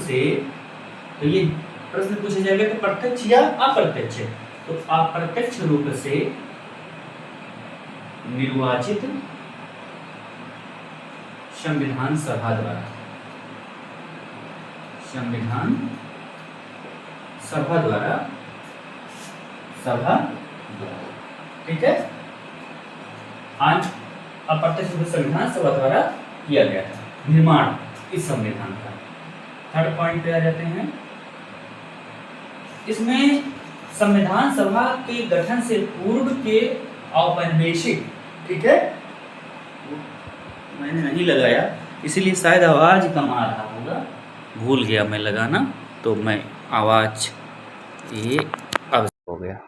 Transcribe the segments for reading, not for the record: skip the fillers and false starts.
से, तो ये प्रश्न पूछा जाएगा कि प्रत्यक्ष या अप्रत्यक्ष, तो अप्रत्यक्ष रूप से निर्वाचित संविधान सभा द्वारा, संविधान सभा द्वारा, ठीक है, आज अप्रत्यक्ष रूप से संविधान सभा द्वारा किया गया था निर्माण इस संविधान का। थर्ड पॉइंट पे आ जाते हैं। इसमें संविधान सभा के गठन से पूर्व के औपनिवेशिक, ठीक है, मैंने नहीं लगाया इसीलिए शायद आवाज कम आ रहा होगा, भूल गया मैं लगाना, तो मैं आवाज ये अब हो गया,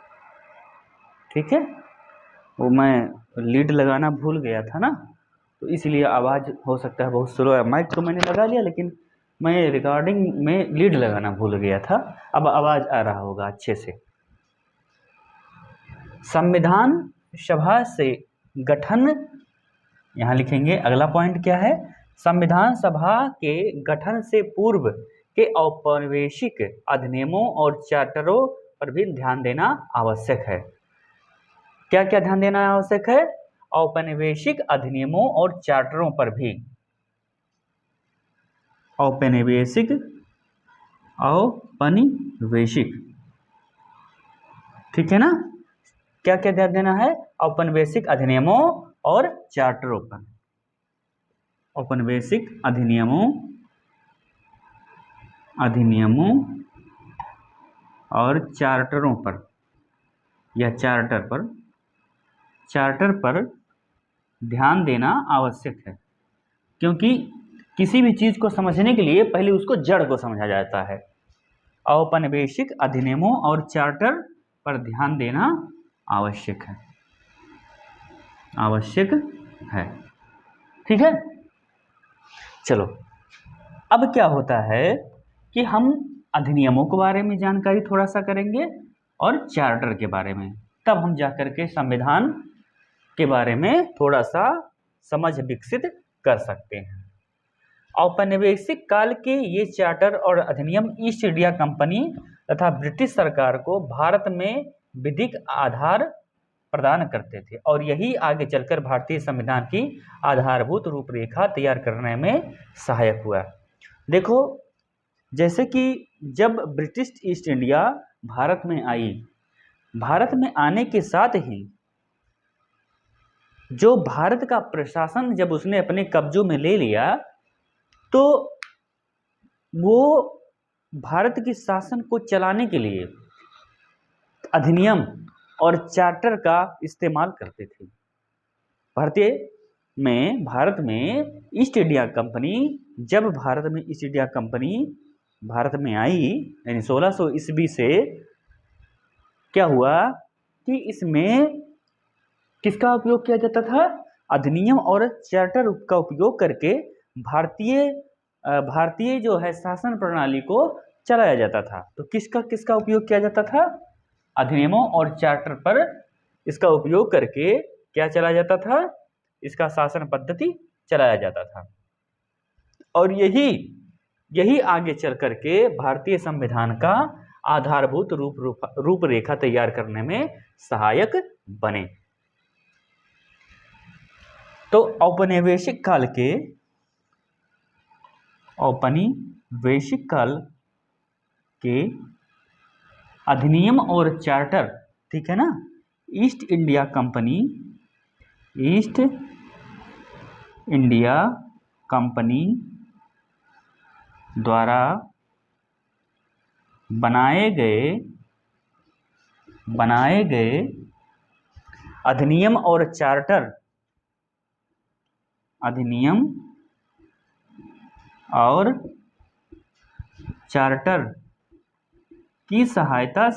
ठीक है, वो मैं लीड लगाना भूल गया था ना, तो इसलिए आवाज़ हो सकता है बहुत स्लो है। माइक तो मैंने लगा लिया लेकिन मैं रिकॉर्डिंग में लीड लगाना भूल गया था। अब आवाज़ आ रहा होगा अच्छे से। संविधान सभा से गठन, यहाँ लिखेंगे अगला पॉइंट क्या है, संविधान सभा के गठन से पूर्व के औपनिवेशिक अधिनियमों और चार्टरों पर भी ध्यान देना आवश्यक है। क्या क्या ध्यान देना आवश्यक है? औपनिवेशिक अधिनियमों और चार्टरों पर भी, औपनिवेशिक ठीक है ना, क्या क्या ध्यान देना है? औपनिवेशिक अधिनियमों और चार्टरों पर, औपनिवेशिक अधिनियमों और चार्टरों पर या चार्टर पर ध्यान देना आवश्यक है, क्योंकि किसी भी चीज़ को समझने के लिए पहले उसको जड़ को समझा जाता है। औपनिवेशिक अधिनियमों और चार्टर पर ध्यान देना आवश्यक है, ठीक है। चलो, अब क्या होता है कि हम अधिनियमों के बारे में जानकारी थोड़ा सा करेंगे और चार्टर के बारे में, तब हम जाकर के संविधान के बारे में थोड़ा सा समझ विकसित कर सकते हैं। औपनिवेशिक काल के ये चार्टर और अधिनियम ईस्ट इंडिया कंपनी तथा ब्रिटिश सरकार को भारत में विधिक आधार प्रदान करते थे और यही आगे चलकर भारतीय संविधान की आधारभूत रूपरेखा तैयार करने में सहायक हुआ। देखो, जैसे कि जब ब्रिटिश ईस्ट इंडिया भारत में आई, भारत में आने के साथ ही जो भारत का प्रशासन जब उसने अपने कब्जों में ले लिया, तो वो भारत के शासन को चलाने के लिए अधिनियम और चार्टर का इस्तेमाल करते थे। भारत में ईस्ट इंडिया कंपनी, जब भारत में ईस्ट इंडिया कंपनी भारत में आई, यानी 1600 ईस्वी से क्या हुआ कि इसमें किसका उपयोग किया जाता था? अधिनियम और चार्टर का उपयोग करके भारतीय जो है शासन प्रणाली को चलाया जाता था। तो किसका उपयोग किया जाता था? अधिनियमों और चार्टर पर इसका उपयोग करके क्या चलाया जाता था? इसका शासन पद्धति चलाया जाता था। और यही आगे चल करके भारतीय संविधान का आधारभूत रूपरेखा तैयार करने में सहायक बने। तो औपनिवेशिक काल के अधिनियम और चार्टर, ठीक है ना, ईस्ट इंडिया कंपनी द्वारा बनाए गए अधिनियम और चार्टर की सहायता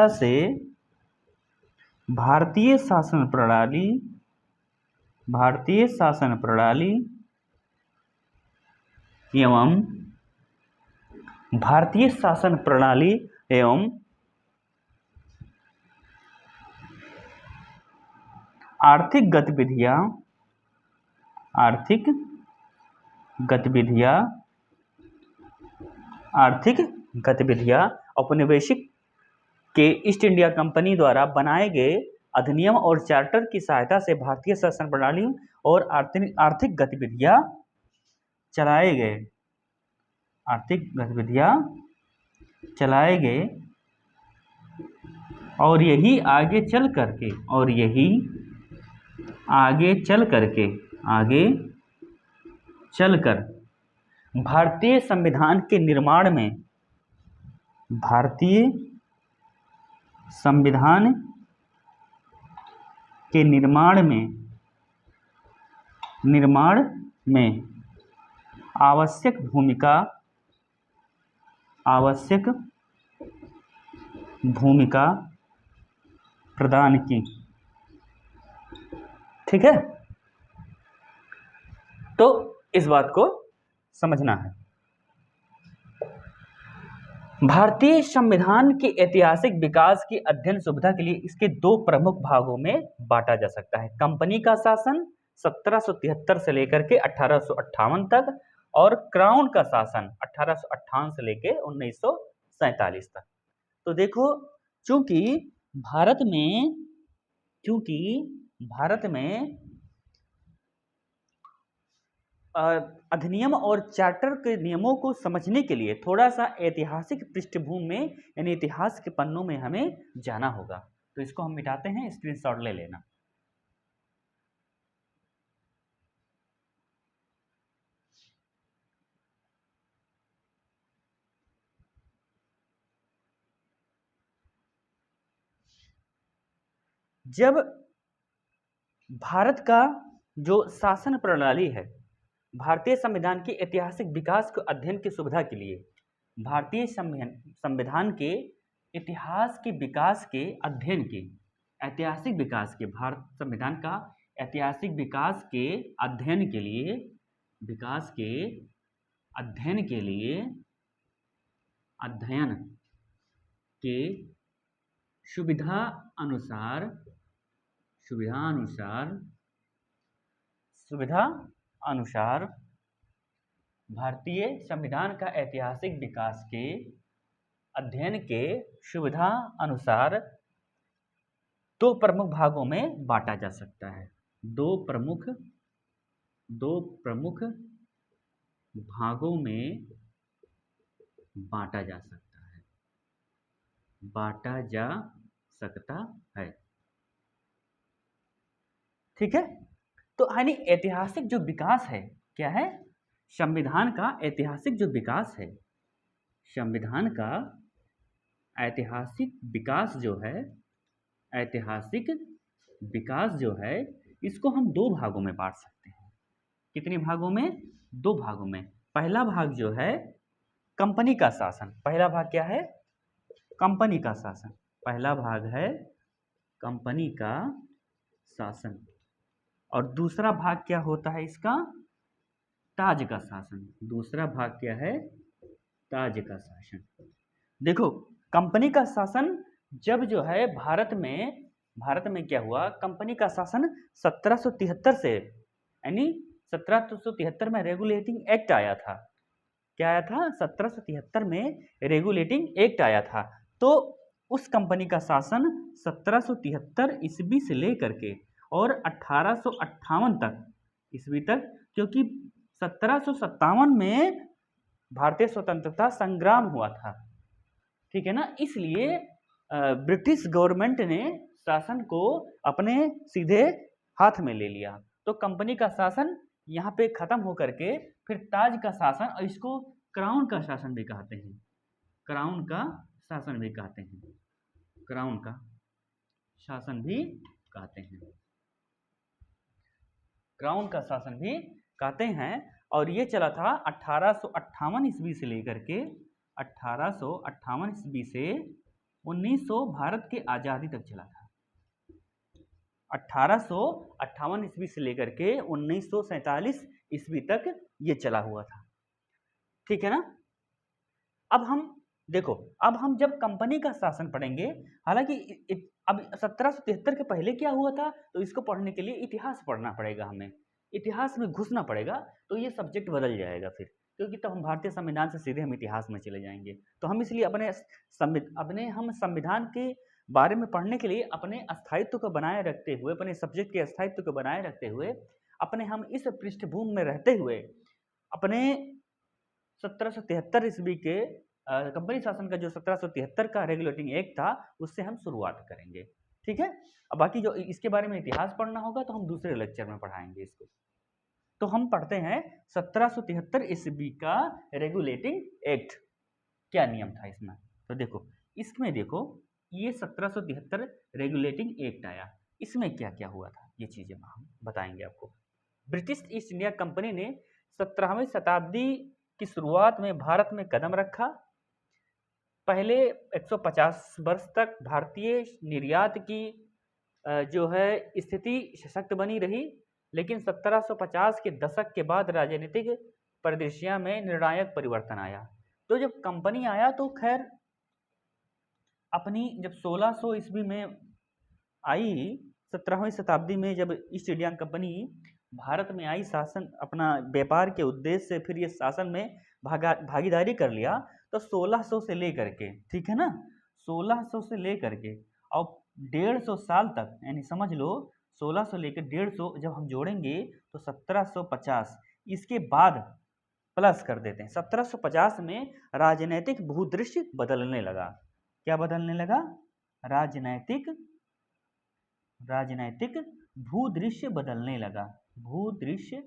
से भारतीय शासन प्रणाली एवं आर्थिक गतिविधियां, आर्थिक गतिविधियां औपनिवेशिक के ईस्ट इंडिया कंपनी द्वारा बनाए गए अधिनियम और चार्टर की सहायता से भारतीय शासन प्रणाली और आर्थिक गतिविधियां चलाए गए, आर्थिक गतिविधियां चलाए गए और यही आगे चल करके, और यही आगे चल करके, आगे चलकर भारतीय संविधान के निर्माण में, भारतीय संविधान के निर्माण में आवश्यक भूमिका प्रदान की। ठीक है, तो इस बात को समझना है। भारतीय संविधान के ऐतिहासिक विकास की अध्ययन सुविधा के लिए इसके दो प्रमुख भागों में बांटा जा सकता है। कंपनी का शासन 1773 से लेकर के 1858 तक और क्राउन का शासन 1858 से लेकर 1947 तक। तो देखो, चूंकि भारत में अधिनियम और चार्टर के नियमों को समझने के लिए थोड़ा सा ऐतिहासिक पृष्ठभूमि में, यानी इतिहास के पन्नों में हमें जाना होगा। तो इसको हम मिटाते हैं, स्क्रीनशॉट ले लेना। जब भारत का जो शासन प्रणाली है, भारतीय संविधान के ऐतिहासिक विकास के अध्ययन की सुविधा के लिए, भारतीय संविधान के इतिहास के विकास के अध्ययन के, ऐतिहासिक विकास के, भारत संविधान का ऐतिहासिक विकास के अध्ययन के लिए, अध्ययन के सुविधा अनुसार भारतीय संविधान का ऐतिहासिक विकास के अध्ययन के सुविधा अनुसार दो प्रमुख भागों में बांटा जा सकता है। दो प्रमुख भागों में बांटा जा सकता है। ठीक है, तो यानी ऐतिहासिक जो विकास है, क्या है? संविधान का ऐतिहासिक जो विकास है, संविधान का ऐतिहासिक विकास जो है, इसको हम दो भागों में बांट सकते हैं। कितने भागों में? दो भागों में। पहला भाग जो है कंपनी का शासन। पहला भाग क्या है? कंपनी का शासन। पहला भाग है कंपनी का शासन। और दूसरा भाग क्या होता है इसका? ताज का शासन। दूसरा भाग क्या है? ताज का शासन। देखो, कंपनी का शासन जब जो है भारत में क्या हुआ? कंपनी का शासन 1773 से, यानी 1773 में रेगुलेटिंग एक्ट आया था। क्या आया था? 1773 में रेगुलेटिंग एक्ट आया था। तो उस कंपनी का शासन 1773 ईस्वी से लेकर के और 1858 तक ईस्वी तक, क्योंकि 1757 में भारतीय स्वतंत्रता संग्राम हुआ था, ठीक है ना, इसलिए ब्रिटिश गवर्नमेंट ने शासन को अपने सीधे हाथ में ले लिया। तो कंपनी का शासन यहाँ पे खत्म होकर के फिर ताज का शासन, और इसको क्राउन का शासन भी कहते हैं। क्राउन का शासन भी कहते हैं। क्राउन का शासन भी कहते हैं। क्राउन का शासन भी कहते हैं। और ये चला था 1858 ईस्वी से लेकर के 1858 ईस्वी से 1900 भारत के आज़ादी तक चला था। 1858 ईस्वी से लेकर के 1947 ईस्वी तक ये चला हुआ था, ठीक है ना। अब हम देखो, अब हम जब कंपनी का शासन पढ़ेंगे, हालांकि अब 1773 के पहले क्या हुआ था, तो इसको पढ़ने के लिए इतिहास पढ़ना पड़ेगा हमें। इतिहास में घुसना पड़ेगा तो ये सब्जेक्ट बदल जाएगा फिर, क्योंकि तब हम भारतीय संविधान से सीधे हम इतिहास में चले जाएंगे। तो हम इसलिए अपने हम संविधान के बारे में पढ़ने के लिए अपने स्थायित्व को बनाए रखते हुए, अपने सब्जेक्ट के स्थायित्व को बनाए रखते हुए, अपने हम इस पृष्ठभूमि में रहते हुए अपने 1773 ईस्वी के कंपनी शासन का जो 1773 का रेगुलेटिंग एक्ट था उससे हम शुरुआत करेंगे। ठीक है, अब बाकी जो इसके बारे में इतिहास पढ़ना होगा तो हम दूसरे लेक्चर में पढ़ाएंगे इसको। तो हम पढ़ते हैं 1773 ईस्वी का रेगुलेटिंग एक्ट, क्या नियम था इसमें। तो देखो इसमें देखो ये 1773 रेगुलेटिंग एक्ट आया, इसमें क्या क्या हुआ था ये चीजें हम बताएंगे आपको। ब्रिटिश ईस्ट इंडिया कंपनी ने 17वीं शताब्दी की शुरुआत में भारत में कदम रखा। पहले 150 वर्ष तक भारतीय निर्यात की जो है स्थिति सशक्त बनी रही, लेकिन 1750 के दशक के बाद राजनीतिक परिदृश्य में निर्णायक परिवर्तन आया। तो जब कंपनी आया तो खैर अपनी जब 1600 ईस्वी में आई, 17वीं शताब्दी में जब ईस्ट इंडिया कंपनी भारत में आई शासन अपना व्यापार के उद्देश्य से, फिर ये शासन में भागीदारी कर लिया, तो 1600 से लेकर के, ठीक है ना, 1600 से लेकर के और 150 साल तक, यानी समझ लो 1600 लेकर 150 जब हम जोड़ेंगे तो 1750, इसके बाद प्लस कर देते हैं 1750 में राजनैतिक भूदृश्य बदलने लगा। क्या बदलने लगा? राजनैतिक भूदृश्य बदलने लगा, भूदृश्य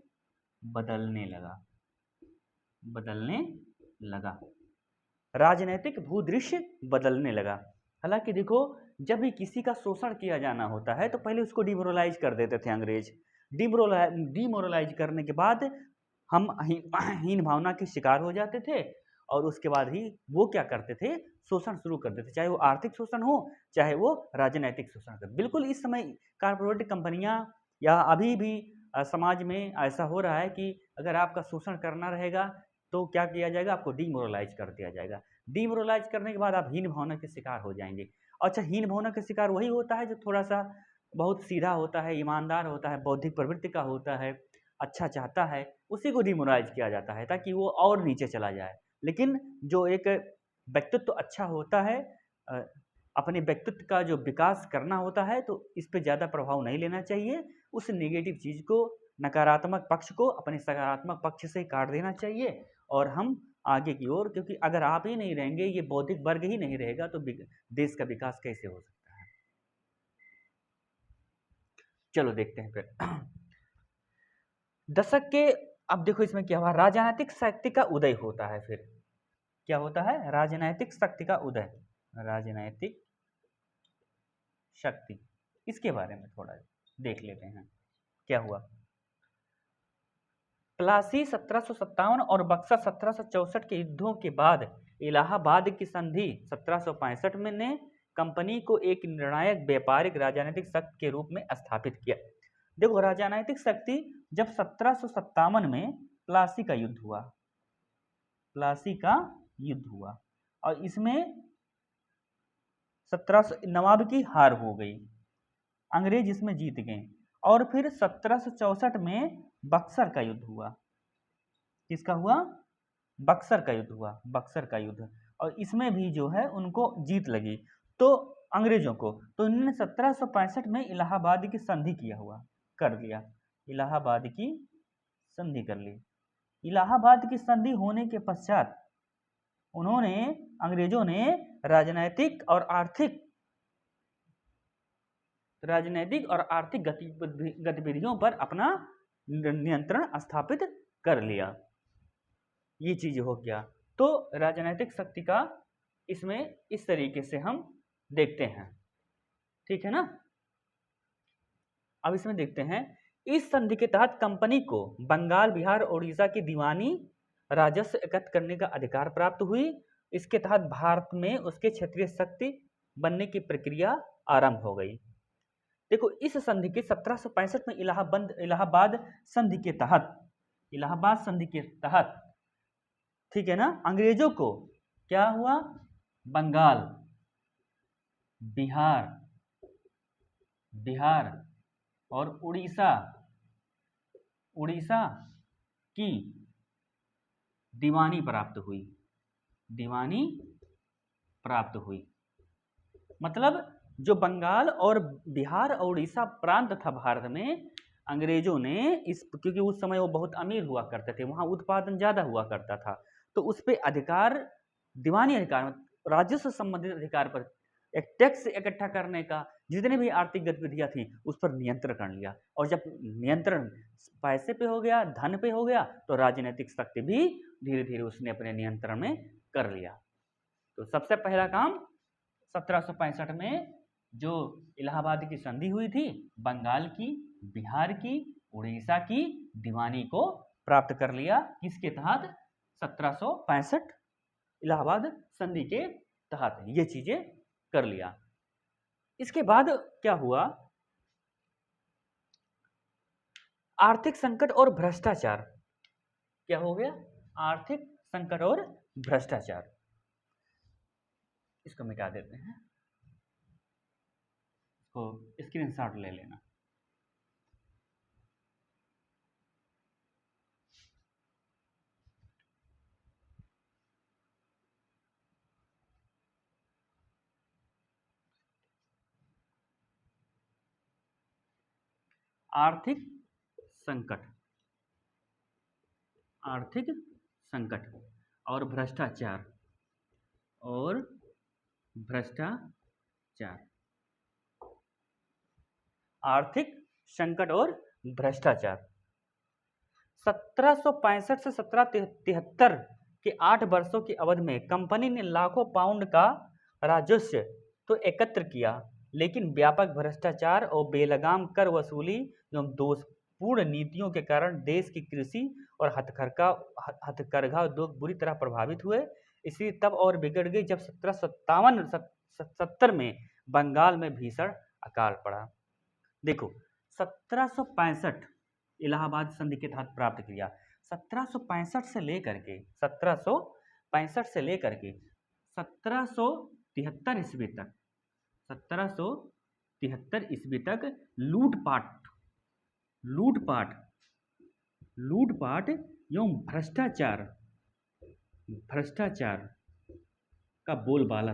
बदलने लगा, राजनैतिक भूदृश्य बदलने लगा। हालांकि देखो जब भी किसी का शोषण किया जाना होता है तो पहले उसको डिमोरलाइज कर देते थे अंग्रेज। डिमोरलाइज करने के बाद हम हीन भावना के शिकार हो जाते थे और उसके बाद ही वो क्या करते थे, शोषण शुरू कर देते, चाहे वो आर्थिक शोषण हो चाहे वो राजनैतिक शोषण कर। बिल्कुल इस समय कारपोरेट कंपनियां या अभी भी समाज में ऐसा हो रहा है कि अगर आपका शोषण करना रहेगा तो क्या किया जाएगा, आपको डीमोरलाइज कर दिया जाएगा। डीमोरलाइज करने के बाद आप हीन भावना के शिकार हो जाएंगे। अच्छा, हीन भावना के शिकार वही होता है जो थोड़ा सा बहुत सीधा होता है, ईमानदार होता है, बौद्धिक प्रवृत्ति का होता है, अच्छा चाहता है, उसी को डीमोरलाइज किया जाता है ताकि वो और नीचे चला जाए। लेकिन जो एक व्यक्तित्व अच्छा होता है, अपने व्यक्तित्व का जो विकास करना होता है, तो इस पे ज़्यादा प्रभाव नहीं लेना चाहिए। उस नेगेटिव चीज़ को, नकारात्मक पक्ष को अपने सकारात्मक पक्ष से काट देना चाहिए और हम आगे की ओर, क्योंकि अगर आप ही नहीं रहेंगे, ये बौद्धिक वर्ग ही नहीं रहेगा तो देश का विकास कैसे हो सकता है। चलो देखते हैं फिर दशक के, अब देखो इसमें क्या हुआ, राजनीतिक शक्ति का उदय होता है। फिर क्या होता है, राजनीतिक शक्ति का उदय, राजनीतिक शक्ति, इसके बारे में थोड़ा देख लेते हैं क्या हुआ। प्लासी 1757 और बक्सर 1764 के युद्धों के बाद इलाहाबाद की संधि 1765 में ने कंपनी को एक निर्णायक व्यापारिक राजनीतिक शक्ति के रूप में स्थापित किया। देखो राजनीतिक शक्ति जब 1757 में प्लासी का युद्ध हुआ, प्लासी का युद्ध हुआ और इसमें 1700 नवाब की हार हो गई, अंग्रेज इसमें जीत गए। और फिर 1764 में बक्सर का युद्ध हुआ। किसका हुआ? बक्सर का युद्ध हुआ, बक्सर का युद्ध, और इसमें भी जो है उनको जीत लगी तो अंग्रेजों को, तो इन्होंने 1765 में इलाहाबाद की संधि किया हुआ कर लिया, इलाहाबाद की संधि कर ली। इलाहाबाद की संधि होने के पश्चात उन्होंने, अंग्रेजों ने राजनीतिक और आर्थिक गतिविधियों पर अपना नियंत्रण स्थापित कर लिया। ये चीज हो गया। तो राजनीतिक शक्ति का इसमें इस तरीके से हम देखते हैं, ठीक है ना। अब इसमें देखते हैं, इस संधि के तहत कंपनी को बंगाल, बिहार, उड़ीसा की दीवानी राजस्व एकत्र करने का अधिकार प्राप्त हुई। इसके तहत भारत में उसके क्षेत्रीय शक्ति बनने की प्रक्रिया आरंभ हो गई। देखो इस संधि के 1765 में इलाहाबाद संधि के तहत, इलाहाबाद संधि के तहत, ठीक है ना, अंग्रेजों को क्या हुआ, बंगाल, बिहार और उड़ीसा उड़ीसा की दीवानी प्राप्त हुई, दीवानी प्राप्त हुई। मतलब जो बंगाल और बिहार और उड़ीसा प्रांत था भारत में, अंग्रेजों ने इस, क्योंकि उस समय वो बहुत अमीर हुआ करते थे, वहाँ उत्पादन ज़्यादा हुआ करता था, तो उस पर अधिकार, दीवानी अधिकार, राजस्व संबंधित अधिकार पर एक टैक्स इकट्ठा करने का, जितने भी आर्थिक गतिविधियां थी उस पर नियंत्रण कर लिया। और जब नियंत्रण पैसे पे हो गया, धन पे हो गया, तो राजनीतिक शक्ति भी धीरे धीरे उसने अपने नियंत्रण में कर लिया। तो सबसे पहला काम 1765 में जो इलाहाबाद की संधि हुई थी, बंगाल की, बिहार की, उड़ीसा की दीवानी को प्राप्त कर लिया। किसके तहत? 1765 इलाहाबाद संधि के तहत ये चीजें कर लिया। इसके बाद क्या हुआ? आर्थिक संकट और भ्रष्टाचार। क्या हो गया? आर्थिक संकट और भ्रष्टाचार। इसको मिटा देते हैं, इसको स्क्रीनशॉट ले लेना। आर्थिक संकट, आर्थिक संकट और भ्रष्टाचार, और भ्रष्टाचार, आर्थिक संकट और भ्रष्टाचार। 1765 से 1773 के 8 वर्षों की अवधि में कंपनी ने लाखों पाउंड का राजस्व तो एकत्र किया, लेकिन व्यापक भ्रष्टाचार और बेलगाम कर वसूली एवं दोषपूर्ण नीतियों के कारण देश की कृषि और हथकरघा उद्योग बुरी तरह प्रभावित हुए। इसलिए तब और बिगड़ गई जब 1770 में बंगाल में भीषण अकाल पड़ा। देखो, 1765 इलाहाबाद संधि के तहत प्राप्त किया। 1765 से लेकर के 1773 ईस्वी तक, 1773 ईस्वी तक लूटपाट लूटपाट एवं भ्रष्टाचार का बोलबाला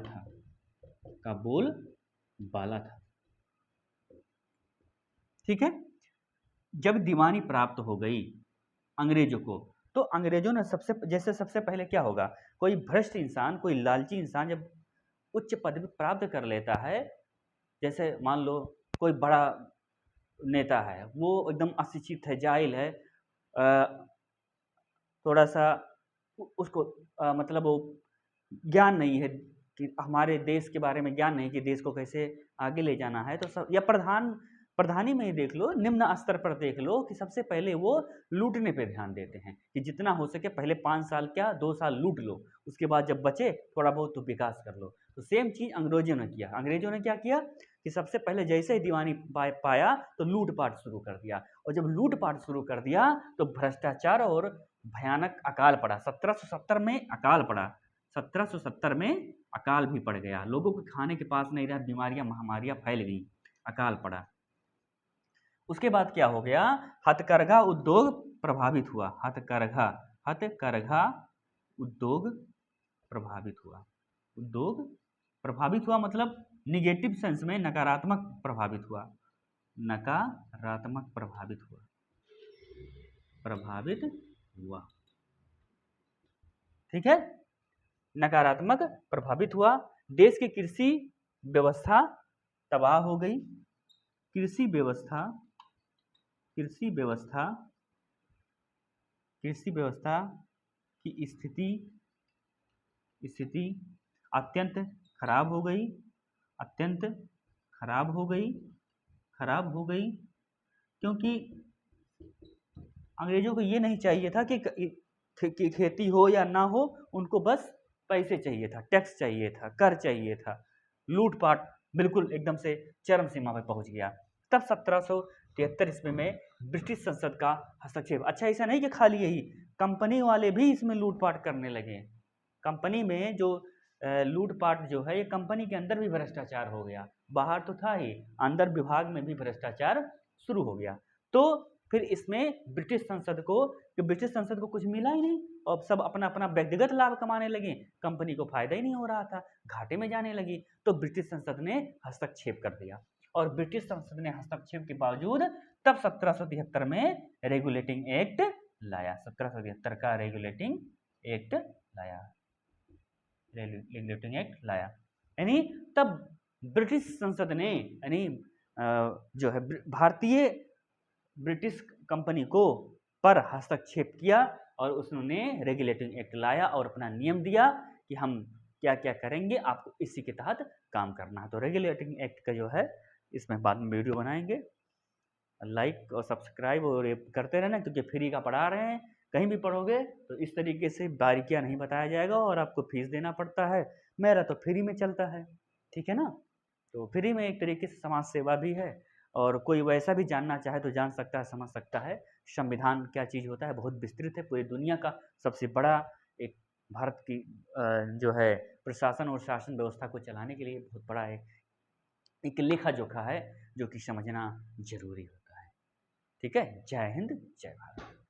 था, ठीक है। जब दीवानी प्राप्त हो गई अंग्रेजों को, तो अंग्रेजों ने सबसे पहले क्या होगा, कोई भ्रष्ट इंसान, कोई लालची इंसान जब उच्च पदवी प्राप्त कर लेता है, जैसे मान लो कोई बड़ा नेता है, वो एकदम अशिक्षित है, जाहिल है, थोड़ा सा उसको मतलब वो ज्ञान नहीं है कि हमारे देश के बारे में ज्ञान नहीं कि देश को कैसे आगे ले जाना है, तो सब, या प्रधानी में ही देख लो, निम्न स्तर पर देख लो कि सबसे पहले वो लूटने पे ध्यान देते हैं कि जितना हो सके पहले 5 साल क्या 2 साल लूट लो, उसके बाद जब बचे थोड़ा बहुत तो विकास कर लो। तो सेम चीज अंग्रेजों ने किया। अंग्रेजों ने क्या किया कि सबसे पहले जैसे ही दीवानी पाया तो लूटपाट शुरू कर दिया, और जब लूटपाट शुरू कर दिया तो भ्रष्टाचार और भयानक अकाल पड़ा। 1770 में अकाल पड़ा, 1770 में अकाल भी पड़ गया, लोगों को खाने के पास नहीं रहा, बीमारियां महामारियां फैल गई, अकाल पड़ा। उसके बाद क्या हो गया, हथकरघा उद्योग प्रभावित हुआ, हथकरघा उद्योग प्रभावित हुआ, मतलब निगेटिव सेंस में, नकारात्मक प्रभावित हुआ, ठीक है, नकारात्मक प्रभावित हुआ। देश की कृषि व्यवस्था तबाह हो गई, कृषि व्यवस्था की स्थिति अत्यंत खराब हो गई, क्योंकि अंग्रेजों को ये नहीं चाहिए था कि खेती हो या ना हो, उनको बस पैसे चाहिए था, टैक्स चाहिए था, कर चाहिए था। लूटपाट बिल्कुल एकदम से चरम सीमा पर पहुंच गया। तब 1773 ईस्वी में ब्रिटिश संसद का हस्तक्षेप। अच्छा, ऐसा नहीं कि खाली यही, कंपनी वाले भी इसमें लूटपाट करने लगे। कंपनी में जो लूटपाट जो है, ये कंपनी के अंदर भी भ्रष्टाचार हो गया, बाहर तो था ही, अंदर विभाग में भी भ्रष्टाचार शुरू हो गया। तो फिर इसमें ब्रिटिश संसद को कुछ मिला ही नहीं और सब अपना अपना व्यक्तिगत लाभ कमाने लगे, कंपनी को फायदा ही नहीं हो रहा था, घाटे में जाने लगी। तो ब्रिटिश संसद ने हस्तक्षेप कर दिया और ब्रिटिश संसद ने हस्तक्षेप के बावजूद तब 1773 में रेगुलेटिंग एक्ट लाया, 1773 का रेगुलेटिंग एक्ट लाया, रेगुलेटिंग एक्ट लाया। यानी तब ब्रिटिश संसद ने यानी जो है भारतीय ब्रिटिश कंपनी को पर हस्तक्षेप किया और उसने रेगुलेटिंग एक्ट लाया और अपना नियम दिया कि हम क्या क्या करेंगे, आपको इसी के तहत काम करना है। तो रेगुलेटिंग एक्ट का जो है इसमें बाद में वीडियो बनाएंगे, लाइक और सब्सक्राइब और ये करते रहना, क्योंकि फ्री का पढ़ा रहे हैं। कहीं भी पढ़ोगे तो इस तरीके से बारीकियां नहीं बताया जाएगा और आपको फीस देना पड़ता है। मेरा तो फ्री में चलता है, ठीक है ना। तो फ्री में एक तरीके से समाज सेवा भी है और कोई वैसा भी जानना चाहे तो जान सकता है, समझ सकता है संविधान क्या चीज़ होता है। बहुत विस्तृत है, पूरी दुनिया का सबसे बड़ा एक भारत की जो है प्रशासन और शासन व्यवस्था को चलाने के लिए बहुत बड़ा एक लेखा जोखा है जो कि समझना जरूरी होता है। ठीक है, जय हिंद जय भारत।